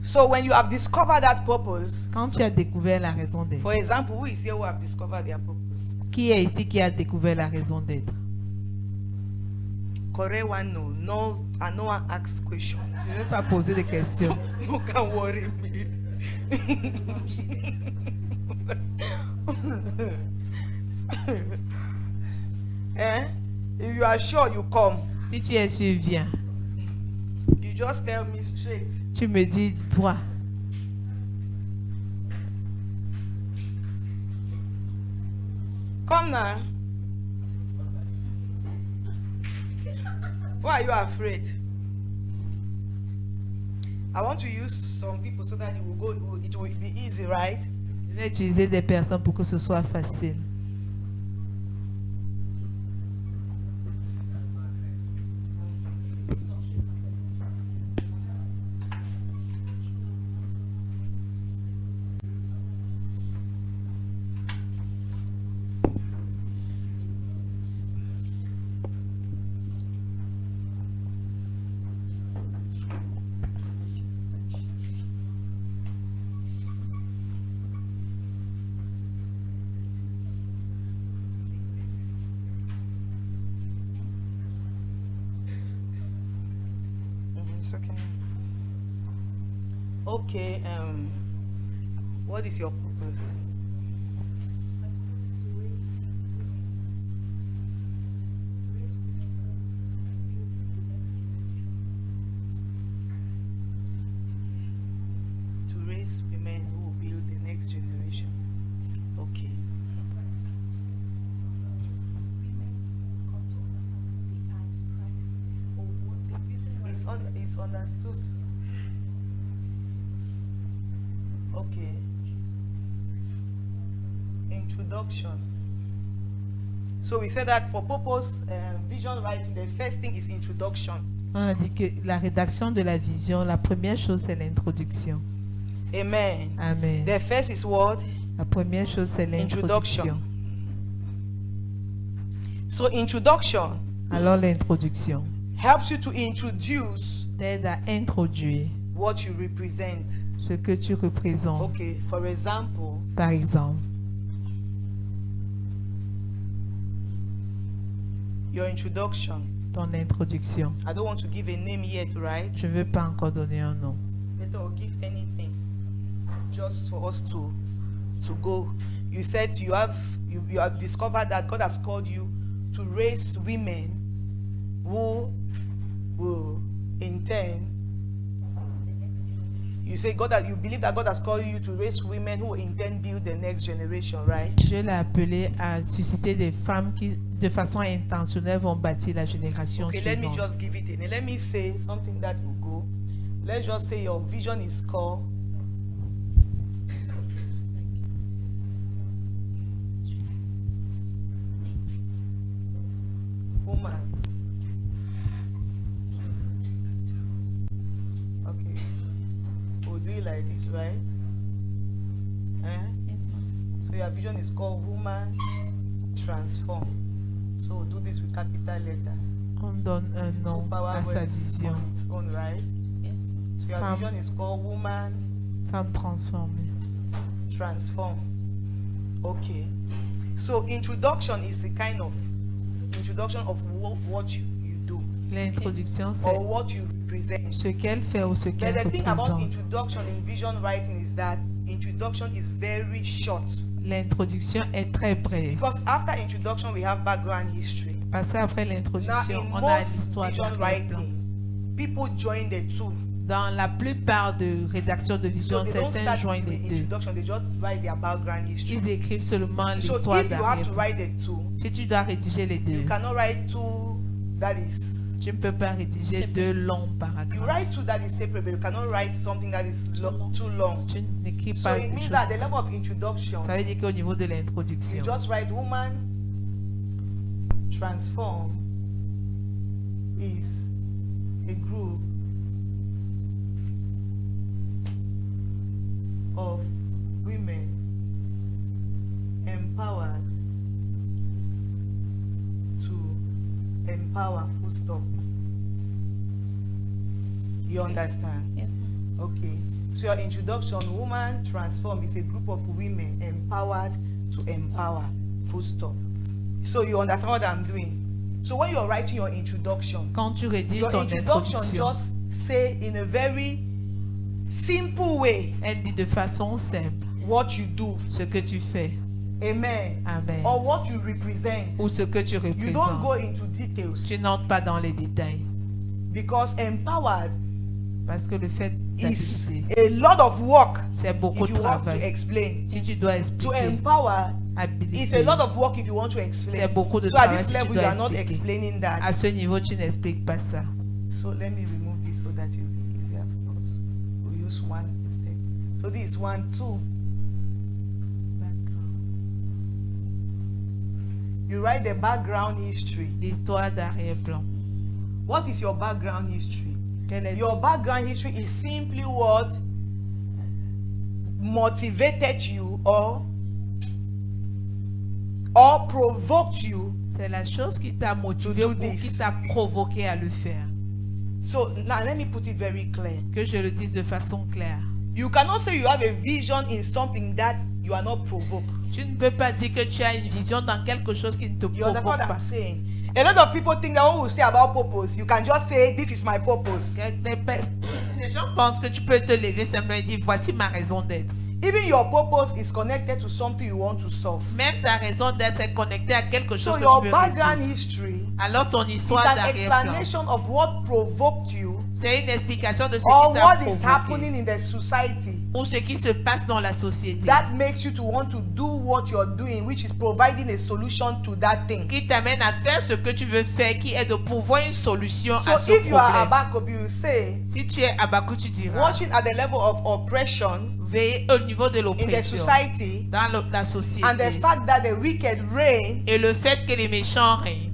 So when you have discovered that purpose, Quand tu as découvert la raison d'être. for example, who is here who have discovered their purpose? Qui est ici qui a découvert la raison d'être? Correct one, no, I no one ask question. Je ne vais pas poser de questions. You can worry me. Eh? If you are sure, you come. Si tu es sûr, viens. You just tell me straight. Tu me dis droit. Come now. Why are you afraid? I want to use some people so that it will be easy, right? Je vais utiliser des personnes pour que ce soit facile. It's okay. Okay, what is your purpose? To raise women who will build the next generation. Okay. It's understood. Okay. Introduction. So we said that for purpose vision writing, the first thing is introduction. On a dit que la rédaction de la vision, la première chose, c'est l'introduction. Amen. Amen. The first is what? La première chose, c'est l'introduction. So introduction. Alors l'introduction Helps you to introduce t'aide à introduire what you represent. ce que tu représentes. Okay, for example, Par exemple, your introduction. ton introduction. I don't want to give a name yet, right? Je ne veux pas encore donner un nom. Better give anything just for us to go. You said you have discovered that God has called you to raise women who will in turn. You say you believe that God has called you to raise women who will in turn build the next generation, right? Dieu l'a appelé à susciter des femmes qui, de façon intentionnelle, vont bâtir la génération Okay, suivante. let me just give it a name. Let me say something that will go. Let's just say your vision is called woman. Okay. We'll do it like this, right? Yes, ma'am. So your vision is called woman transform. So we'll do this with capital letter. On donne un Two nom power à sa words vision. on its own, right? Yes, ma'am. So your Femme. vision is called woman Femme transformée. transform. Okay. So introduction is a kind of introduction of what you do L'introduction, c'est or what you represent. ce qu'elle fait ou ce But qu'elle the thing about représente. introduction in vision writing is that introduction is very short. L'introduction est très brève. Because after introduction we have background history. Parce qu'après Now l'introduction, in on a most l'histoire vision d'arrière-plan. writing, people join the two. Dans la plupart de rédactions de So vision, they don't certains start joignent with les the deux. introduction, they just write their background history. Ils écrivent seulement So l'histoire if you have to d'arrière-plan. write the two, Si tu dois rédiger les deux, you cannot write two that is tu ne peux pas rédiger Separate. deux longs you paragraphes. write two that is separate, but you cannot write something that is too long. Tu n'écris So pas it quelque means chose. that the level of introduction, Ça veut dire qu'au niveau de you l'introduction, just write woman transform is a group of women empowered to empower, full stop. You understand? Yes, ma'am. Okay. So your introduction, Woman Transform, is a group of women empowered to empower. Full stop. So you understand what I'm doing? So when you're writing your introduction, Quand tu rédiges your ton introduction introduction, just say in a very simple way elle dit de façon simple what you do. ce que tu fais. Amen. Amen. Or what you represent. Ou ce que tu You don't go représentes. into details. Tu n'entres pas dans les détails. Because empowered Parce que le fait is d'habiliter, a lot of work c'est beaucoup if de you have to travail. explain. Si tu dois To expliquer, empower is a habiliter, lot of work if you want to explain. c'est beaucoup de So at travail this si tu level you dois are not expliquer. explaining À that. ce niveau, tu n'expliques pas ça. So let me remove this so that it will be easier for us. We'll use one instead. So this is 1, 2. You write the background history. L'histoire d'arrière-plan. What is your background history? Quelle est Your background history is simply what motivated you or provoked you. C'est la chose qui t'a motivé do ou this. qui t'a provoqué à le faire. So now let me put it very clear. Que je le dise de façon claire. You cannot say you have a vision in something that you are not provoked. Tu ne peux pas dire que tu as une vision dans quelque chose qui ne te You understand provoque what pas. I'm saying? A lot of people think that when we say about purpose, you can just say, this is my purpose. Les gens pensent que tu peux te lever simplement et dire voici ma raison d'être. Even your purpose is connected to something you want to solve. Même ta raison d'être est connectée à quelque chose So que your tu veux background résoudre. history Alors ton is histoire an d'arrière-plan, explanation of what provoked you c'est une explication de ce or qui t'a what is provoqué happening in the society ou ce qui se passe dans la société that makes you to want to do what you're doing, which is providing a solution to that thing. qui t'amène à faire ce que tu veux faire, qui est de pourvoir une solution So à ce if you are problème. Abakobi, you say, Si tu es Abakou, tu diras watching at the level of oppression veiller au niveau de in the l'oppression society dans la and the société fact that the wicked reign et le fait que les méchants règnent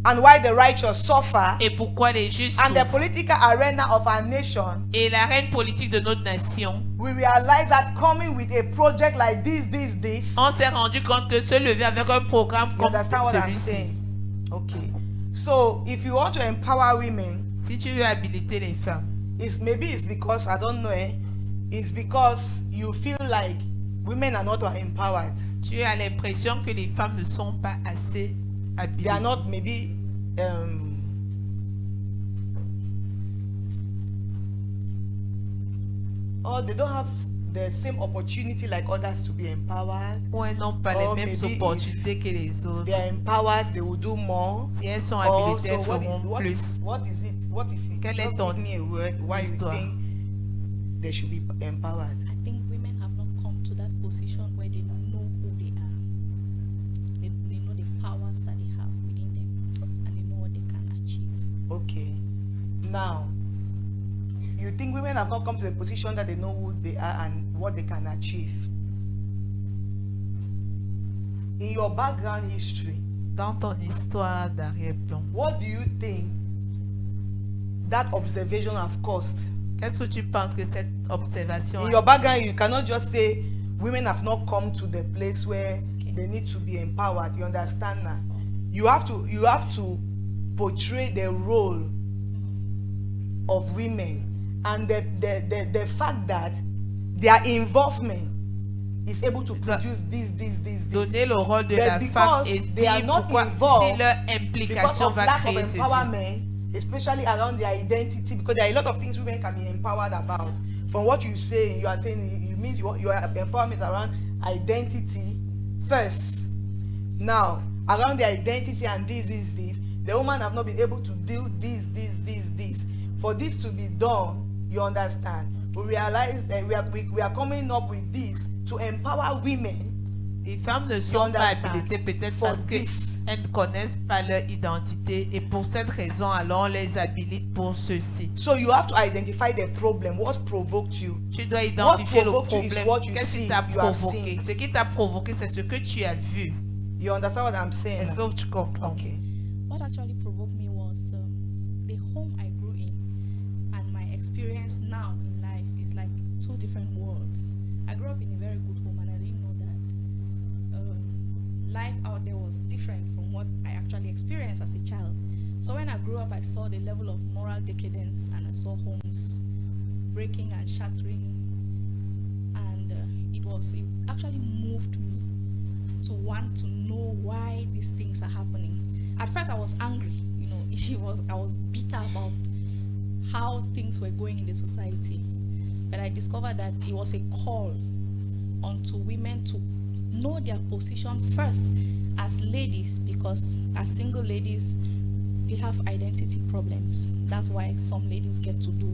and why the righteous suffer et pourquoi les justes and the souffrent. political arena of our nation, Et la reine politique de notre nation, we realize that coming with a project like this, on s'est rendu compte que se lever avec un programme you comme understand what I'm celui-ci, saying? Okay. So if you want to empower women, si tu veux habiliter les femmes, maybe it's because, I don't know, it's because you feel like women are not empowered. tu as l'impression que les femmes ne sont pas assez They are habilitées. not maybe or they don't have the same opportunity like others to be empowered. Ou elles n'ont pas Or les mêmes maybe opportunités que les autres. They are empowered, they will do more. Si elles sont Or, habilitées, so elles feront plus. what is it? What is it? Quel est Just ton give me a word why you histoire? think they should be empowered. I think women have not come to that position where they know who they are. They know the powers that they have within them and they know what they can achieve. Okay. Now, you think women have not come to the position that they know who they are and what they can achieve. In your background history, Dans ton histoire d'arrière-plan, what do you think that observation have caused? qu'est-ce que tu penses que cette observation In a- your background, you cannot just say women have not come to the place where Okay. they need to be empowered. You understand that? You have to portray the role of women and the fact that their involvement is able to dois produce this. donner le rôle de But la femme because et they are dire not pourquoi involved, si leur Because implication of va lack of créer ceci. empowerment, especially around their identity, because there are a lot of things women can be empowered about. From what you say, you are saying it means your empowerment around identity first. Now, around the identity and this, the woman have not been able to do this. For this to be done, you understand? We realize that we are coming up with this to empower women. Les femmes ne sont pas understand? habilitées peut-être For parce this. qu'elles ne connaissent pas leur identité et pour cette raison, alors on les habilite pour ceci. So you have to identify the problem, what provoked you. Tu dois identifier le provoked you is problème. what you Qu'est-ce see, qui t'a you have provoqué? seen. Ce qui t'a provoqué, c'est ce que tu as vu. You understand what I'm saying? Est-ce que tu comprends? Okay. What actually provoked me was the home I grew in and my experience now in life is like two different worlds. I grew up in a very good home and I didn't know that life out there was different from what I actually experienced as a child. So when I grew up, I saw the level of moral decadence and I saw homes breaking and shattering it actually moved me to want to know why these things are happening. At first, I was angry. I was bitter about how things were going in the society. But I discovered that it was a call onto women to know their position first as ladies, because as single ladies, they have identity problems. That's why some ladies get to do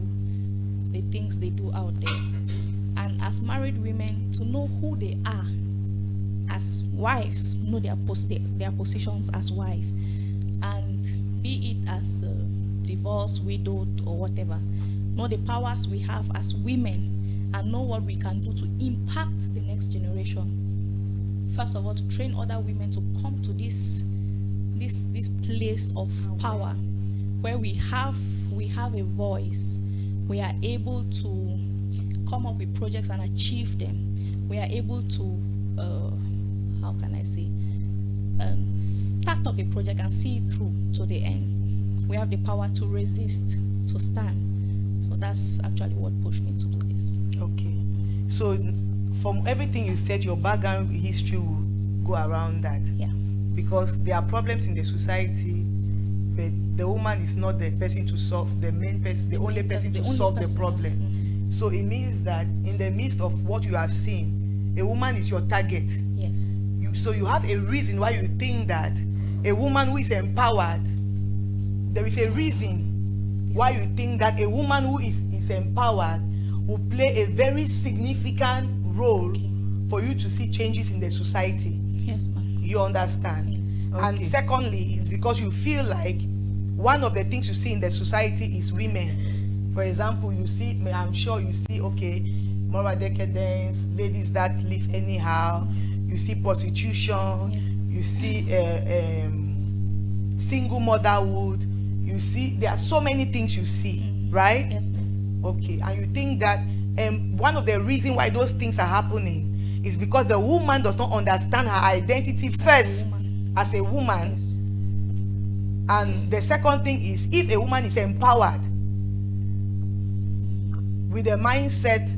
the things they do out there. And as married women, to know who they are as wives, know their positions as wife, and be it as divorced, widowed, or whatever, know the powers we have as women, and know what we can do to impact the next generation. First of all, to train other women to come to this place of power, where we have a voice. We are able to come up with projects and achieve them. We are able to, how can I say, start up a project and see it through to the end. We have the power to resist, to stand. So that's actually what pushed me to do this. Okay. So from everything you said, your background history will go around that. Yeah. Because there are problems in the society, but the woman is not the person to solve, the main person, the only person to solve the problem. Mm-hmm. So it means that in the midst of what you have seen, a woman is your target. Yes. So you have a reason why you think that a woman who is empowered, there is a reason why you think that a woman who is empowered will play a very significant role for you to see changes in the society. Yes, ma'am. You understand? Yes. And Okay. secondly, it's because you feel like one of the things you see in the society is women. For example, you see, I'm sure you see, okay, moral decadence, ladies that live anyhow, you see prostitution, you see single motherhood, you see, there are so many things you see, right? Yes, ma'am. Okay, and you think that one of the reasons why those things are happening is because the woman does not understand her identity first as a woman. Yes. And the second thing is, if a woman is empowered with the mindset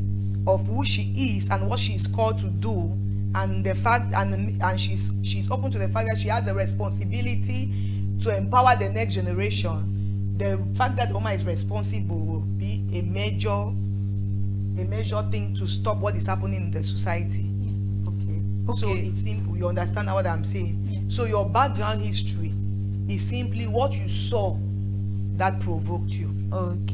of who she is and what she is called to do, and the fact and she's open to the fact that she has a responsibility to empower the next generation, the fact that the woman is responsible will be a major thing to stop what is happening in the society. Yes. Okay. So Okay. it's simple. You understand what I'm saying? Yes. So your background history is simply what you saw that provoked you. Ok.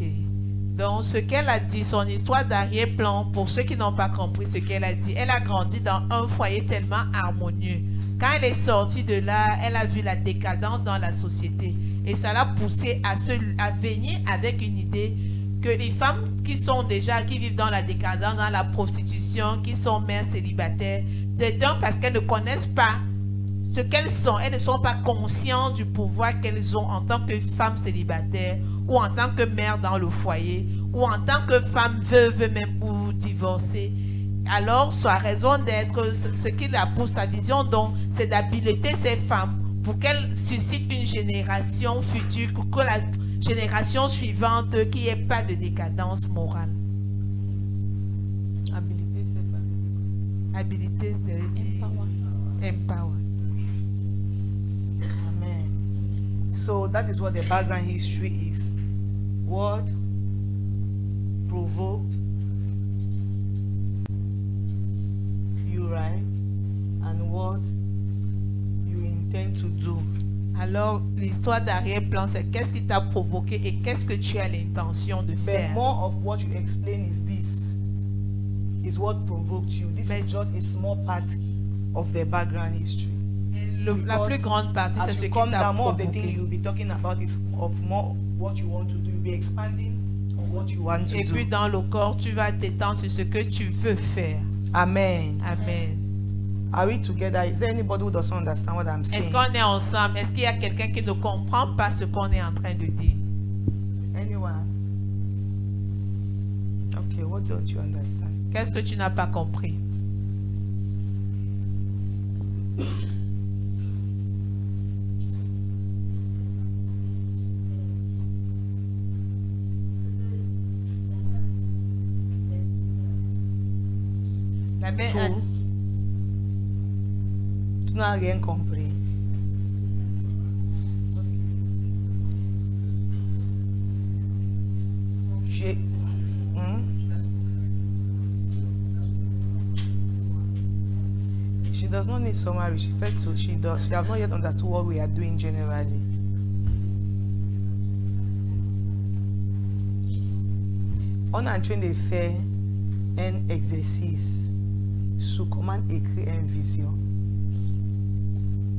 Donc, ce qu'elle a dit, son histoire d'arrière-plan, pour ceux qui n'ont pas compris ce qu'elle a dit, elle a grandi dans un foyer tellement harmonieux. Quand elle est sortie de là, elle a vu la décadence dans la société. Et ça l'a poussée à venir avec une idée que les femmes qui vivent dans la décadence, dans la prostitution, qui sont mères célibataires, c'est donc parce qu'elles ne connaissent pas ce qu'elles sont, elles ne sont pas conscientes du pouvoir qu'elles ont en tant que femmes célibataires ou en tant que mères dans le foyer ou en tant que femmes veuves même ou divorcées. Alors, sa raison d'être, ce qui la pousse, la vision donc, c'est d'habiliter ces femmes pour qu'elles suscitent une génération future, que la génération suivante, qu'il n'y ait pas de décadence morale. Habiliter ces femmes. Habiliter, c'est empower. Amen. So that is what the background history is. What provoked you, right? And what you intend to do. Alors, l'histoire d'arrière-plan, c'est qu'est-ce qui t'a provoqué et qu'est-ce que tu as l'intention de But faire. more of what you explain is this. Is what provoked you. This is just a small part of the background history. La plus grande partie, c'est As ce you qui come t'a down, more of the thing provoqué. you'll be talking about is of more what you want to do. You'll be expanding on what you want to Et puis do. dans le corps, tu vas t'étendre sur ce que tu veux faire. Amen. Amen. Are we together? Is there anybody who doesn't understand what I'm Est-ce saying? qu'on est ensemble? Est-ce qu'il y a quelqu'un qui ne comprend pas ce qu'on est en train de dire? Anyone? Okay, what don't you understand? Qu'est-ce que tu n'as pas compris? La avait un- Tu n'as rien compris. J'ai. She does not need summary. She first to she does. She have not yet understood what we are doing generally. On est en train de faire un exercice sur comment écrire une vision.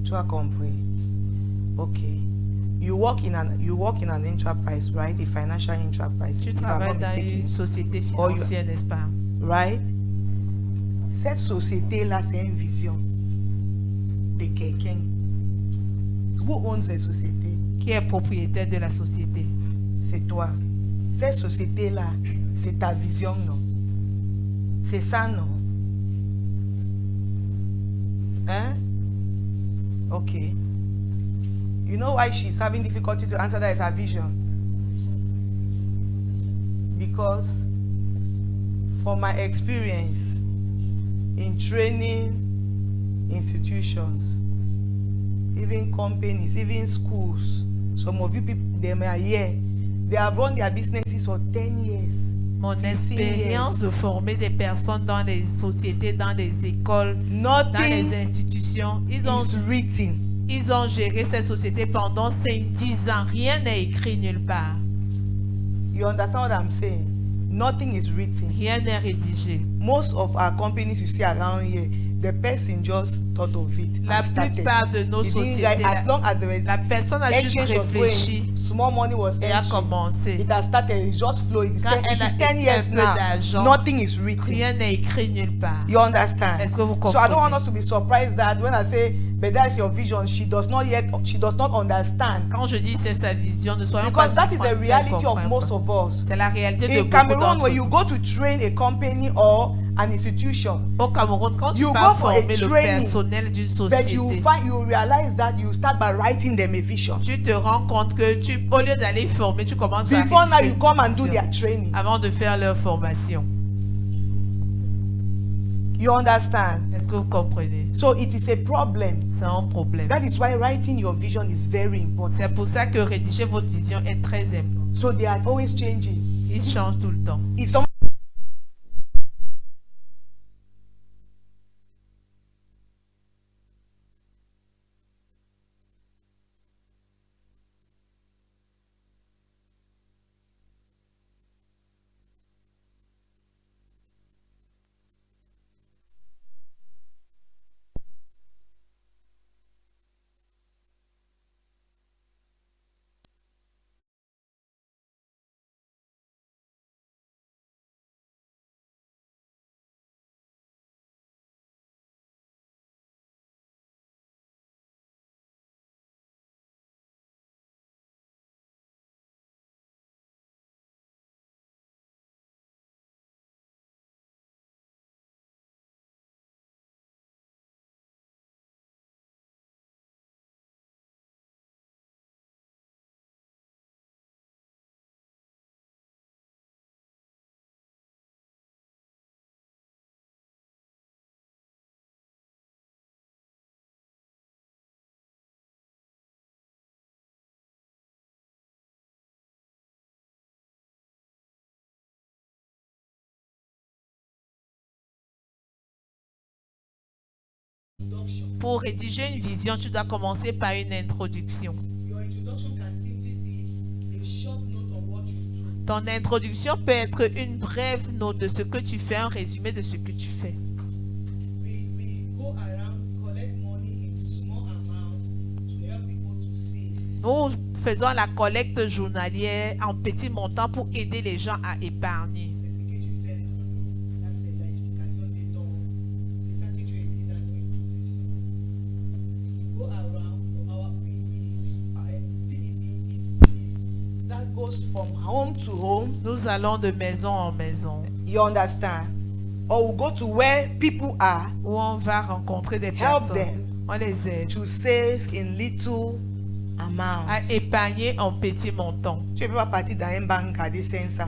Tu as compris? Okay. You work in an enterprise, right? A financial enterprise. Tu if I'm travailles not dans mistaken. une société Or you- financière, n'est-ce pas? Right? Cette société-là, c'est une vision de quelqu'un. Who owns cette société? Qui est propriétaire de la société? C'est toi. Cette société-là, c'est ta vision, non? C'est ça, non? Hein? Okay. You know why she's having difficulty to answer that as her vision? Because from my experience in training institutions, even companies, even schools, some of you people, them are here, they have run their businesses for 10 years. Mon 15 expérience years. de former des personnes dans les sociétés, dans les écoles, dans les Nothing institutions, is written. ils ont géré ces sociétés pendant 5-10 ans. Rien n'est écrit nulle part. You understand what I'm saying? Nothing is written. Rien n'est rédigé. Most of our companies you see around here, the person just thought of it. La and started. plupart de nos They didn't sociétés, write- as long as there was la personne a juste exchange of réfléchi going, small money was et a entering. commencé. It has started, it's just flowing. It's Quand 10, elle it a is 10 eu years un peu now. d'argent, Nothing is written. Rien n'est écrit nulle part. You understand? Est-ce que vous So I don't want comprenez? us to be surprised that when I say, but that's your vision, she does not understand. Quand je dis c'est sa vision, ne soyons Because pas that is the surpris, reality elle of comprend most pas. of us. C'est la réalité de In beaucoup Cameroon, d'entre when you nous. go to train a company or an institution, Au Cameroun, quand tu you vas go for a former le training, personnel d'une but you société, realize that you start by writing them a vision. tu te rends compte que au lieu d'aller former, tu commences par Before now, rédiger you une come and do vision their training. avant de faire leur formation. You understand? Est-ce que vous comprenez? So it is a problem. C'est un problème. That is why writing your vision is very important. C'est pour ça que rédiger votre vision est très important. So they are always changing. Il change tout le temps. If someone Pour rédiger une vision, tu dois commencer par une introduction. your introduction can simply be a short note of what you do. Ton introduction peut être une brève note de ce que tu fais, un résumé de ce que tu fais. We go around, collect money in small amounts to help people to save. Nous faisons la collecte journalière en petit montant pour aider les gens à épargner. C'est ce que tu fais, non? Ça, c'est l'explication des dons. C'est ça que tu écris dans ton introduction. You go around, that goes from home to home. Nous allons de maison en maison, You understand? Or we go to where people are où on va rencontrer des Help personnes. them. On les aide to save in little amounts. à épargner en petit montant. Tu ne peux pas partir dans une banque à des 500.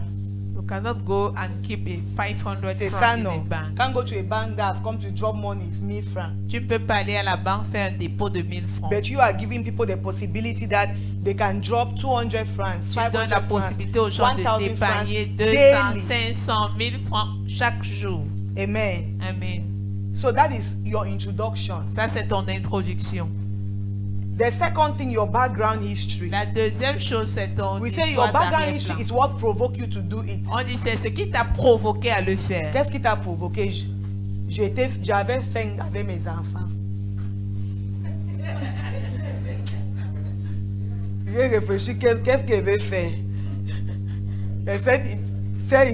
You cannot go and keep a 500 C'est ça, francs in a non. bank. Can't go to a bank that have come to drop money, it's 1000 francs. Tu ne peux pas aller à la banque faire un dépôt de 1000 francs. But you are giving people the possibility that they can drop 200 francs, Tu donnes 500 la francs, possibilité aux gens de 1000 francs d'épargner 200, daily. 500, 1000 francs chaque jour. Amen. Amen. So that is your introduction. Ça, c'est ton introduction. The second thing, your background history. La deuxième chose, c'est ton We say histoire your background d'arrière-plan. history is what provoked you to do it. On dit c'est ce qui t'a provoqué à le faire. Qu'est-ce qui t'a provoqué? J'avais faim avec mes enfants. J'ai réfléchi, qu'est-ce que je vais faire? Et cette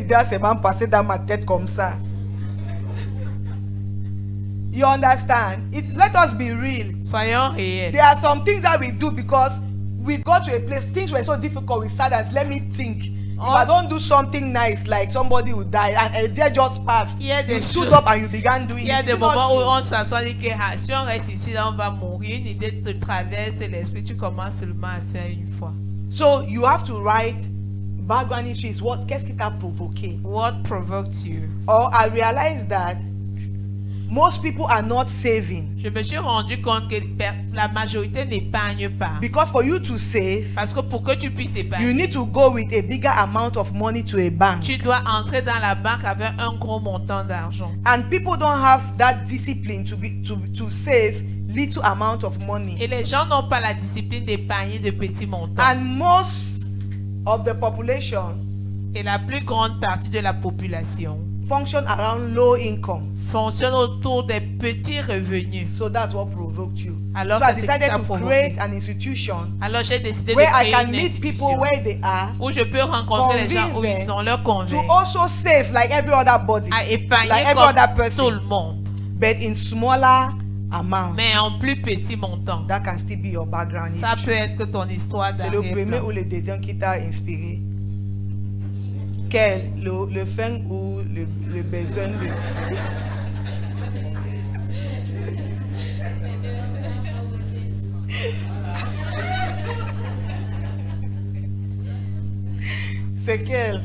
idée s'est même passée dans ma tête comme ça. You understand? Let us be real. Soyons réels. There are some things that we do because we got to a place, things were so difficult, we sat and let me think. If I don't do something nice, like somebody will die, and a day just passed, Yeah, you they stood should. up and you began doing Il y a it. des It's not moments où true. on s'assoit et dit que ah, si on reste ici, là, on va mourir. Une idée te traverse l'esprit, tu commences seulement à faire une fois. So you have to write background history is what, qu'est-ce qui t'a provoqué? What provoked you? Or I realized that most people are not saving Je me suis rendu compte que la majorité n'épargne pas. because for you to save, Parce que pour que tu puisses you épargner, need to go with a bigger amount of money to a bank. tu dois entrer dans la banque avec un gros montant d'argent. And people don't have that discipline to save little amount of money. Et les gens n'ont pas la discipline d'épargner de petits montants. And most of the population Et la plus grande partie de la population function around low income. fonctionne autour des petits revenus. So that's what provoked you. Alors, So I c'est ce qui decided t'a to provoqué. create an institution Alors j'ai décidé de where I créer can une meet institution people where they are où je peux rencontrer les gens où ils convince sont, leur to convaincre also save like every other body, à épargner like every comme other tout person, le monde, but in smaller amount. mais en plus petit montant. That can still be your background Ça peut history. être ton histoire C'est le premier d'arrière-plan. ou le deuxième qui t'a inspiré? Quel? Le faim ou le besoin de... C'est quel?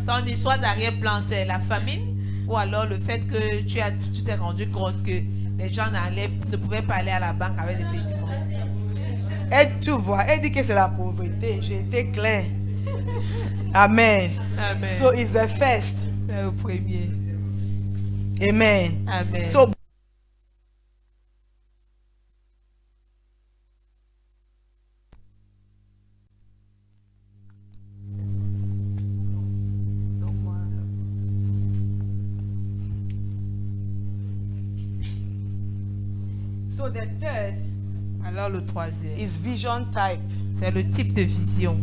Ton histoire d'arrière-plan, c'est la famine ou alors le fait que tu t'es rendu compte que les gens ne pouvaient pas aller à la banque avec des petits montants. Tu vois, elle dit que c'est la pauvreté. J'ai été clair. Amen. Amen. So it's the first. C'est le premier. Amen. Amen. So the third Alors le troisième, is vision type. c'est le type de vision.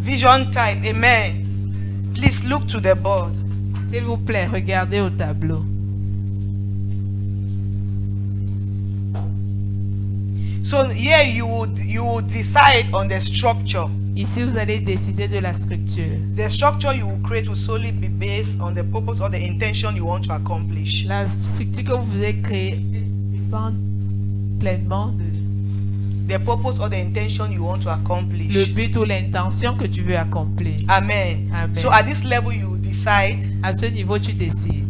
Vision type. Amen. Please look to the board. S'il vous plaît, regardez au tableau. So here you would decide on the structure. Ici, vous allez décider de la structure. The structure you will create will solely be based on the purpose or the intention you want to accomplish. La structure que vous allez créer dépend pleinement de The purpose or the intention you want to le accomplish. but ou l'intention que tu veux accomplir. Amen. Amen. So at this level you decide, À ce niveau, tu décides.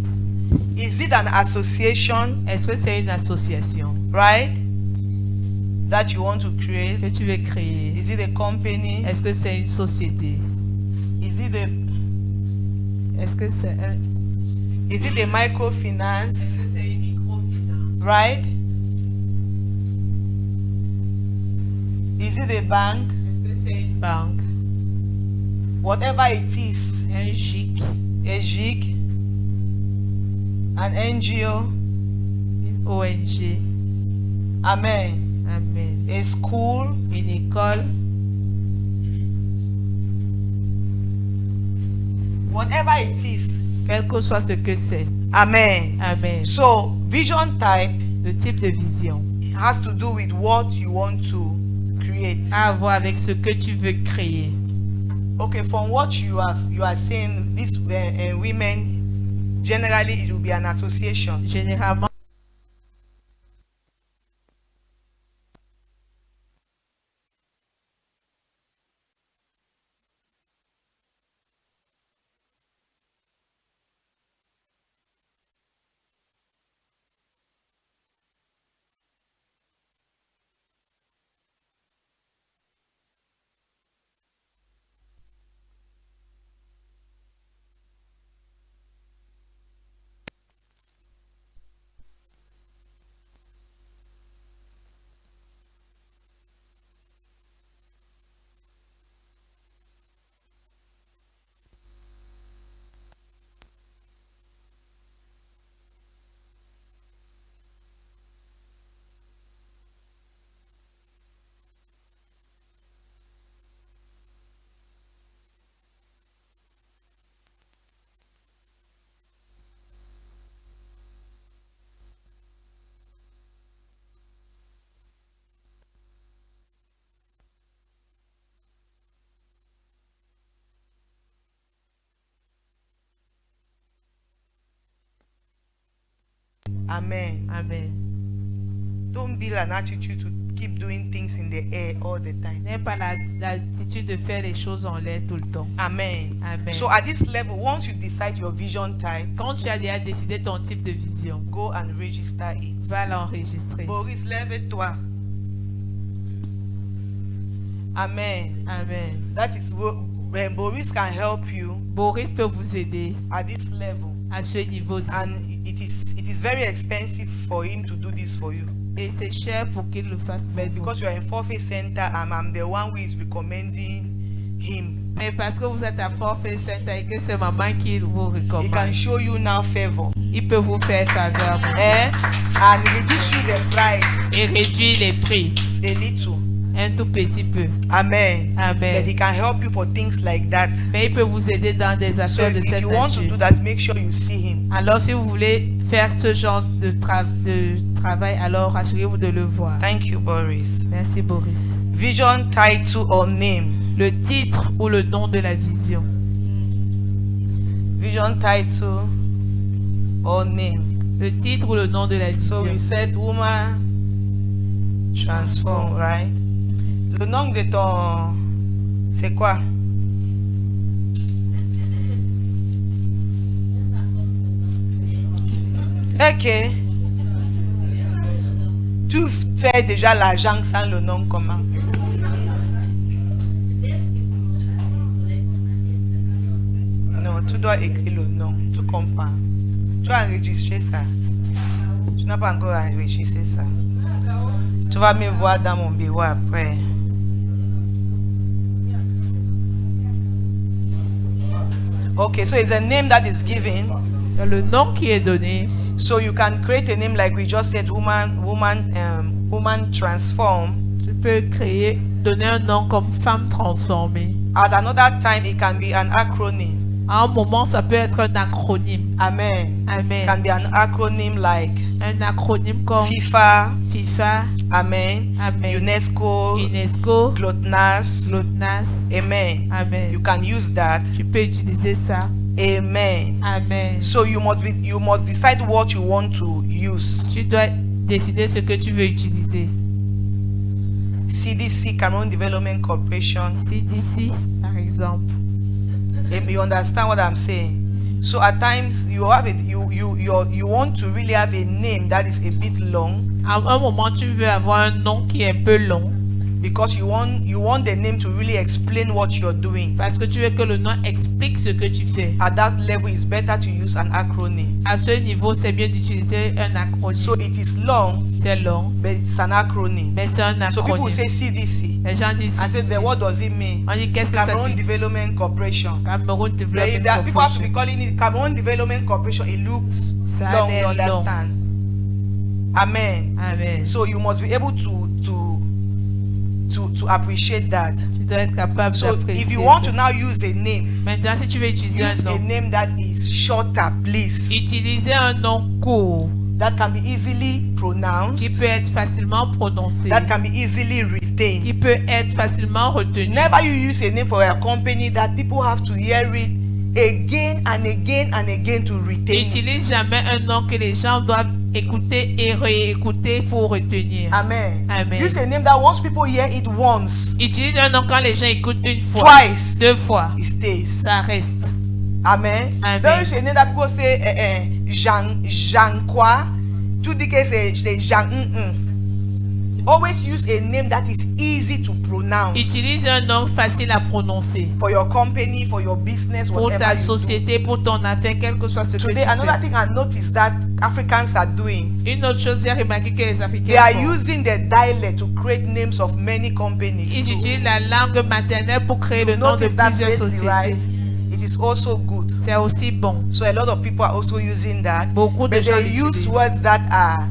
is it an association, Est-ce que c'est une association right, that you want to que create? tu veux créer? Is it a company? Est-ce que c'est une société? Is Est-ce que c'est it a microfinance, Est-ce que c'est une microfinance? right? Is it a bank? Est-ce que c'est une banque? Whatever it is, Un GIC? a GIC, an NGO, Une ONG? amen, Amen. a school, Une école? whatever it is, Quel que soit ce que c'est. amen. Amen. So vision type Le type de vision has to do with what you want to create. a à voir avec ce que tu veux créer. Okay, from what you are saying, these women, generally it will be an association. Généralement, Amen. Amen. Don't build an attitude to keep doing things in the air all the time. N'aie pas l'attitude de faire les choses en l'air tout le temps. Amen. Amen. So at this level, once you decide your vision type, Quand tu as déjà décidé ton type de vision, go and register it. va l'enregistrer. Boris, lève-toi. Amen. Amen. That is when Boris can help you Boris peut vous aider at this level. à ce niveau-ci. And it is very expensive for him to do this for you. Et c'est cher pour qu'il le fasse pour But vous. because you are in forfeit center, I'm the one who is recommending him. Mais parce que vous êtes à Forfait Center et que c'est maman qui vous He can recommande, show you now favor. il peut vous faire faveur And reduce you the price et réduire les prix a little. un tout petit peu. Amen. But Amen. he can help you for things like that. Mais il peut vous aider dans des So affaires de if cette you want to do nature. that, make sure you see him. Alors si vous voulez faire ce genre de travail, alors assurez-vous de le voir. Thank you, Boris. Merci Boris. Vision, title, or name. Le titre ou le nom de la vision. Vision, title, or name. Le titre ou le nom de la So vision. we said woman transform, right? Le nom de ton... C'est quoi? Ok. Tu fais déjà l'argent sans le nom comment? Non, tu dois écrire le nom. Tu comprends? Tu as enregistré ça. Tu n'as pas encore enregistré ça. Tu vas me voir dans mon bureau après. Okay, so it's a name that is given. Le nom qui est donné. So you can create a name like we just said, woman transform. Tu peux donner un nom comme femme transformée. At another time, it can be an acronym. À un moment, ça peut être un acronyme. Amen. Amen. It can be an acronym like Un acronyme comme FIFA. FIFA, Amen. Amen. UNESCO. UNESCO, GLOTNASS. GLOTNASS. Amen. Amen. You can use that. Tu peux utiliser ça. Amen. Amen. So you must decide what you want to use. Tu dois décider ce que tu veux utiliser. CDC, Cameroon Development Corporation. CDC, par exemple. You understand what I'm saying? So at times you have it. You want to really have a name that is a bit long. À un moment, tu veux avoir un nom qui est un peu long. Because you want the name to really explain what you're doing. Parce que tu veux que le nom explique ce que tu fais. At that level, it's better to use an acronym. À ce niveau, c'est bien d'utiliser un acronyme. So it is long, C'est long, but it's an acronym. mais c'est un So people acronyme. say CDC. Les gens disent I said, CDC. then what does it mean? On dit qu'est-ce que ça Cameroon dit? Development Corporation. Cameroon People Development have to be Corporation. calling it Cameroon Development Corporation. It looks Ça a long, you l'air long. understand? Amen. Amen. So you must be able to appreciate that. Tu dois être capable So d'apprécier if you want ça. to now use a name, Maintenant, si tu veux utiliser un use a nom, name that is shorter, please. utiliser un nom court That can be easily qui pronounced. peut être facilement prononcé, That can be easily retained. qui peut être facilement retenu. Never you use a name for a company that people have to hear it again and again and again to retain. it. N'utilise jamais un nom que les gens doivent écouter et réécouter pour retenir. Amen. Amen. Use a name that once people hear it once, Utilise un nom quand les gens écoutent une fois, twice, deux fois, it stays. ça reste. Amen. Amen. Don't use a name that people say Jean quoi. Tu dis que c'est Jean. Always use a name that is easy to pronounce. Utilise un nom facile à prononcer For your company, for your business, pour whatever ta you do. société, pour ton affaire, quel que soit ce que tu Today, another fais. thing I noticed that Africans are doing, Une autre chose, j'ai remarqué que les they Africains are font. using their dialect to create names of many companies. Ils too. utilisent la langue maternelle pour créer le You've nom de noticed that plusieurs lately, sociétés. right? It is also good. C'est aussi bon. So a lot of people are also using that. Beaucoup de But gens they use l'utilisent. words that are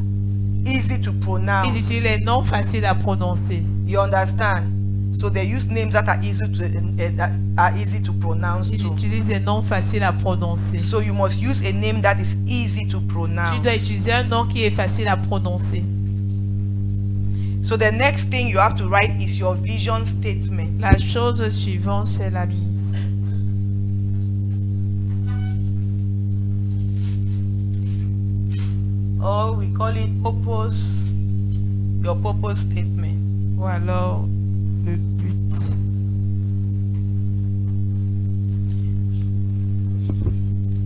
easy to Ils pronounce. utilisent les noms faciles à prononcer. You understand? So they use names that are easy to pronounce Ils too. utilisent des noms faciles à prononcer. So you must use a name that is easy to Tu pronounce. dois utiliser un nom qui est facile à prononcer. So the next thing you have to write is your vision statement. La chose suivante, c'est la mise. or we call it purpose, your purpose statement. Ou alors le but.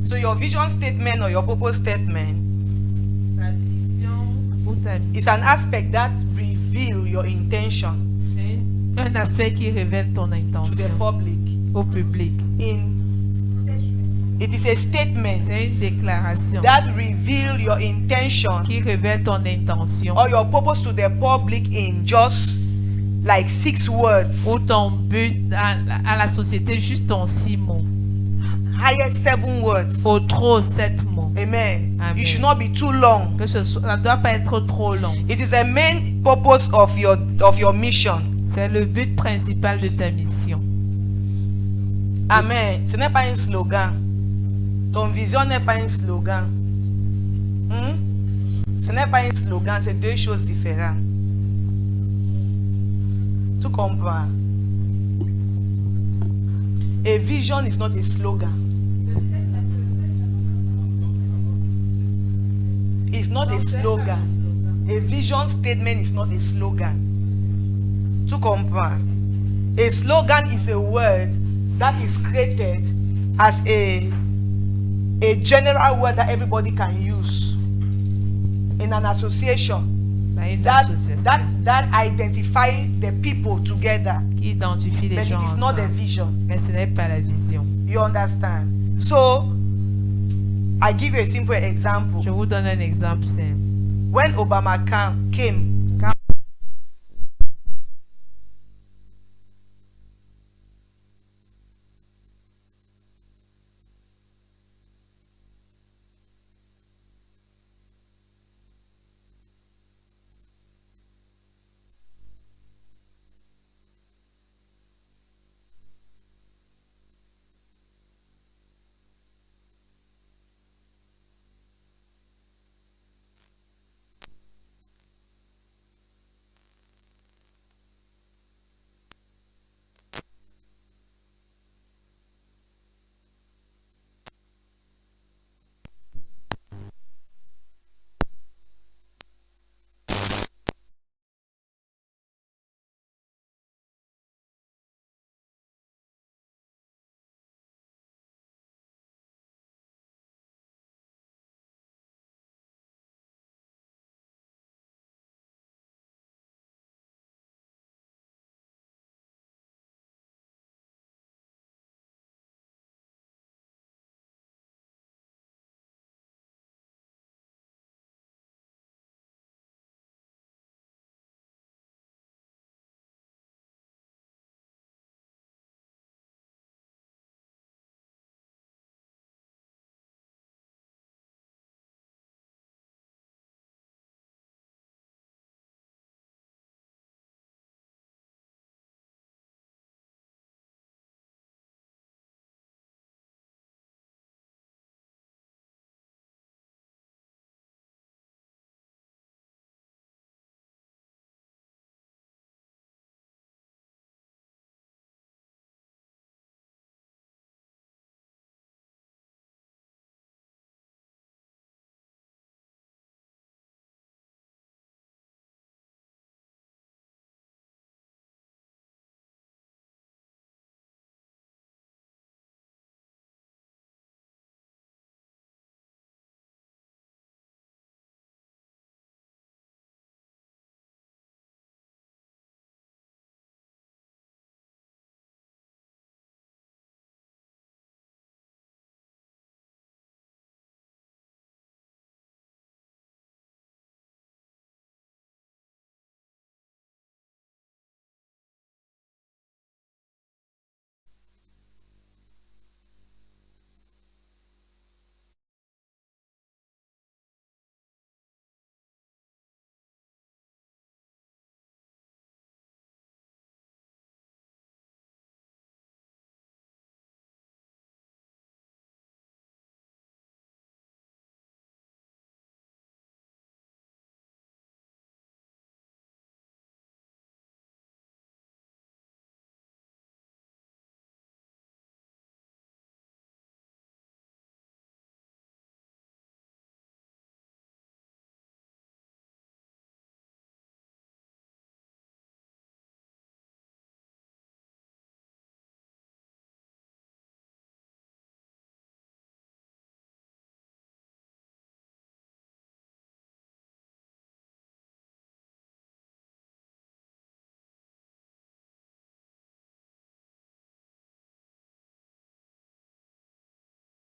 So your vision statement or your purpose statement Ta vision ou ta is an aspect that reveal your intention c'est un aspect qui révèle ton to the intention public. au public. It is a statement C'est une déclaration that reveal your intention qui révèle ton intention or your purpose to the public in just like 6 words, ou ton but à la société juste en 6 mots. highest 7 words. Au trop 7 mots. Amen. Amen. It should not be too long. Que ça ne doit pas être trop long. It is the main purpose of your mission. C'est le but principal de ta mission. Amen. Ce n'est pas un slogan. Ton vision n'est pas un slogan. Ce n'est pas un slogan, c'est 2 choses différentes. Tu comprends? A vision is not a slogan. It's not a slogan. A vision statement is not a slogan. Tu comprends? A slogan is a word that is created as a general word that everybody can use in an association that identify the people together, Qui identifie les but gens it is not a ensemble. vision. Mais ce n'est pas la vision. You understand? So I give you a simple example. Je vous donne un exemple simple. When Obama came,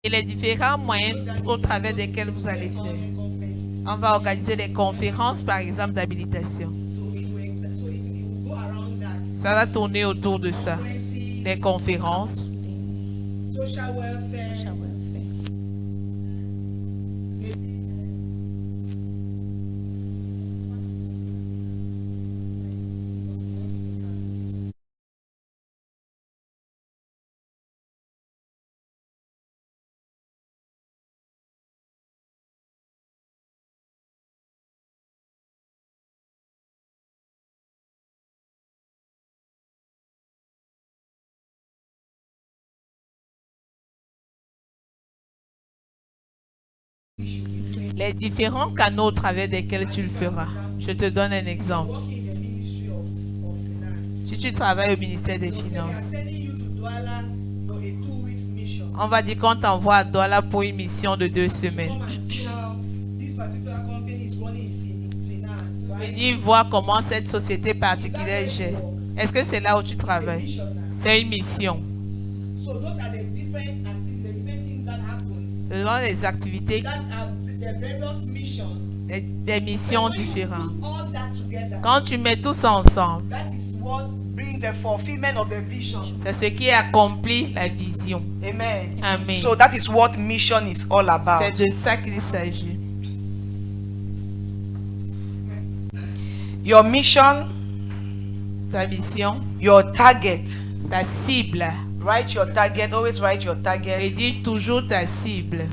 et les différents moyens au travers desquels vous allez faire. On va organiser des conférences, par exemple, d'habilitation. Ça va tourner autour de ça. Les conférences, Social welfare. les différents canaux au travers desquels tu le feras. Je te donne un exemple. Si tu travailles au ministère des Finances, on va dire qu'on t'envoie à Douala pour une mission de 2 semaines. Venir voir comment cette société particulière gère. Est-ce que c'est là où tu travailles? C'est une mission. Ce sont les activités, des missions différentes. Quand tu mets tout ça ensemble, c'est ce qui accomplit la vision. Amen. Amen. So that is what mission is all about. C'est de ça qu'il s'agit. Your mission, Ta mission, your target. ta cible. Write your target. Always write your Et target. dis toujours ta cible.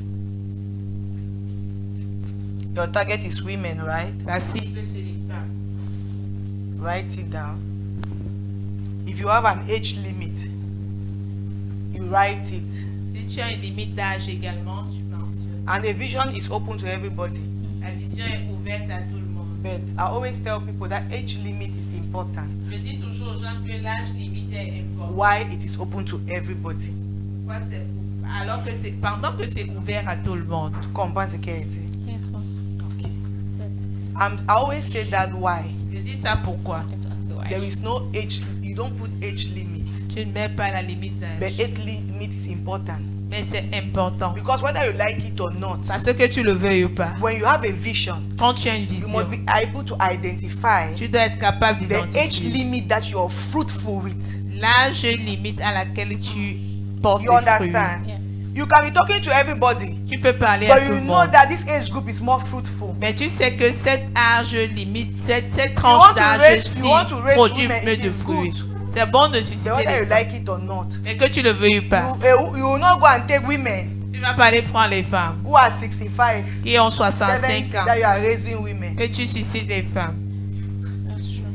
Your target is women, right? Ta cible, c'est les femmes. Write it down. If you have an age limit, you write it. Si tu as une limite d'âge également, tu penses. And the vision is open to everybody. La vision est ouverte à tout le monde. But I always tell people that age limit is important. Je dis toujours aux gens que l'âge limite est important. Why it is open to everybody. Pourquoi c'est ouvert? Alors que c'est pendant que c'est ouvert à tout le monde. Tu comprends ce qu'elle dit? Yes, ma'am. Okay. I always say that why. Je dis ça pourquoi? That's why. There is no age, you don't put age limit. Tu ne mets pas la limite But d'âge. age limit is important. Mais c'est important. Because whether you like it or not, Parce que tu le veuilles ou pas. when you have a vision, Quand tu as une you vision, must be able to identify tu dois être capable the age d'identifier limit that you're fruitful with. l'âge limite à laquelle tu portes You les fruits. understand? Yeah. You can be talking to everybody, Tu peux parler à but tout you le know monde. that this age group is more fruitful. Mais tu sais que cet âge limite, cette want tranche to d'âge-ci you want to raise produit women, plus it de is fruits. good. C'est bon de But susciter whether les you femmes. like it or not, Mais que tu le veuilles ou pas, you will not go and take women tu vas pas aller prendre les femmes who are 65, qui ont 65 70 ans, that you are raising women. que tu suscites les femmes. That's true.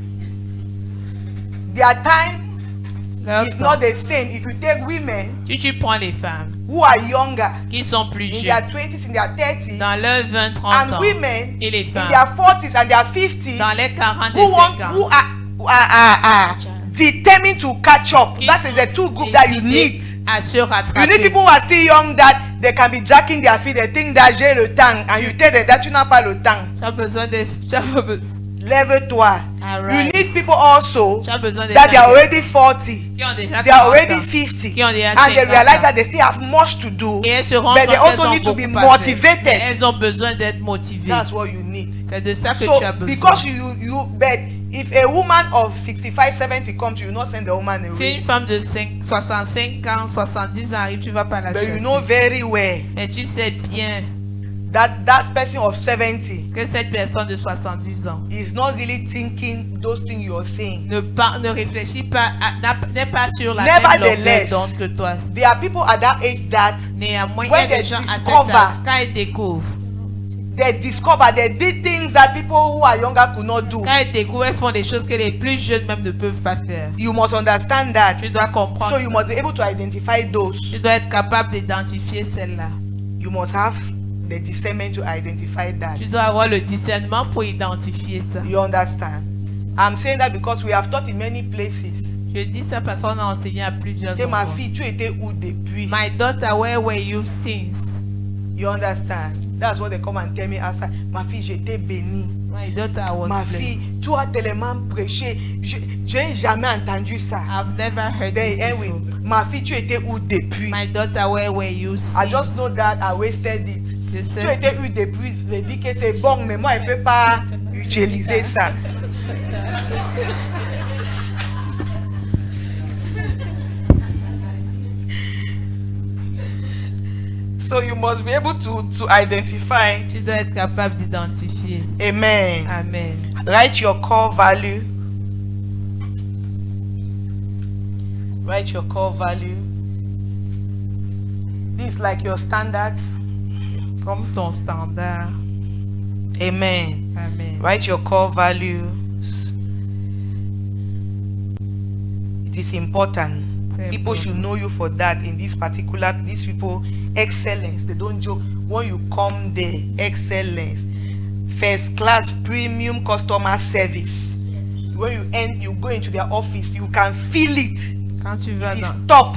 Their time Leur is temps. not the same if you take women Si tu prends les femmes who are younger, qui sont plus in their jeunes, 20s, in their 30s, dans leurs 20, 30 and ans, women et les in femmes their 40s and their 50s dans les 40 et who want 50 who are determined to catch up. qui That sont is the two groups that you décidés need. à se You need rattraper. people who are still young that they can be jacking their feet. They think that j'ai le temps, and you tell them that tu n'as pas le temps. Tu as besoin de... Tu as besoin, Lève-toi. Alright. You need people also tu as besoin de that they are gens already 40, qui ont déjà they are 40 already ans. 50, Qui ont déjà and they 50 realize ans. that they still have much to do. Et elles se rendent But they compte also qu'elles ont need to be beaucoup à faire. motivated. Mais elles ont besoin d'être motivées. That's what you need. C'est de ça que So tu as besoin. because but if a woman of 65, 70 comes, you will not send the woman Si away. une femme de 65 ans, 70 ans arrive, tu vas pas la But chasser. you know very well Mais tu sais bien that person of 70 que cette personne de 70 ans is not really thinking those things you're saying. ne réfléchit pas, n'est pas sur la même longueur Nevertheless, d'onde que toi. there are people at that age that Néanmoins, il y when a des they gens à cet discover- âge, quand ils découvrent, they did things that people who are younger could not do. quand ils découvrent, ils font des choses que les plus jeunes même ne peuvent pas faire. You must understand that. Tu dois comprendre. So you must be able to identify those. Tu dois être capable d'identifier celle-là. You must have the discernment to identify that. Tu dois avoir le discernement pour identifier ça. You understand? I'm saying that because we have taught in many places. Je dis ça parce qu'on a enseigné à plusieurs C'est ma endroits. fille, tu étais où depuis? My daughter, where were you since? You understand? That's what they come and tell me outside. Ma fille, j'étais bénie. My daughter was Ma blessed. fille, tu as tellement prêché. J'ai jamais entendu ça. I've never heard this Then, before. ma fille, tu étais où depuis? My daughter, where were you I since? just know that I wasted it. Je Tu sais. étais où depuis? J'ai dit que c'est bon, mais moi, je ne peux pas utiliser ça. So you must be able to identify. Tu dois être capable d'identifier. Amen. Amen. Write your core value. Write your core value. This is like your standards. Comme ton standard. Amen. Amen. Write your core values. It is important. C'est People important. should know you for that. In this particular, these people, excellence. They don't joke. When you come there, excellence. First class premium customer service. When you go into their office, you can feel it. Quand tu vas It is dans top.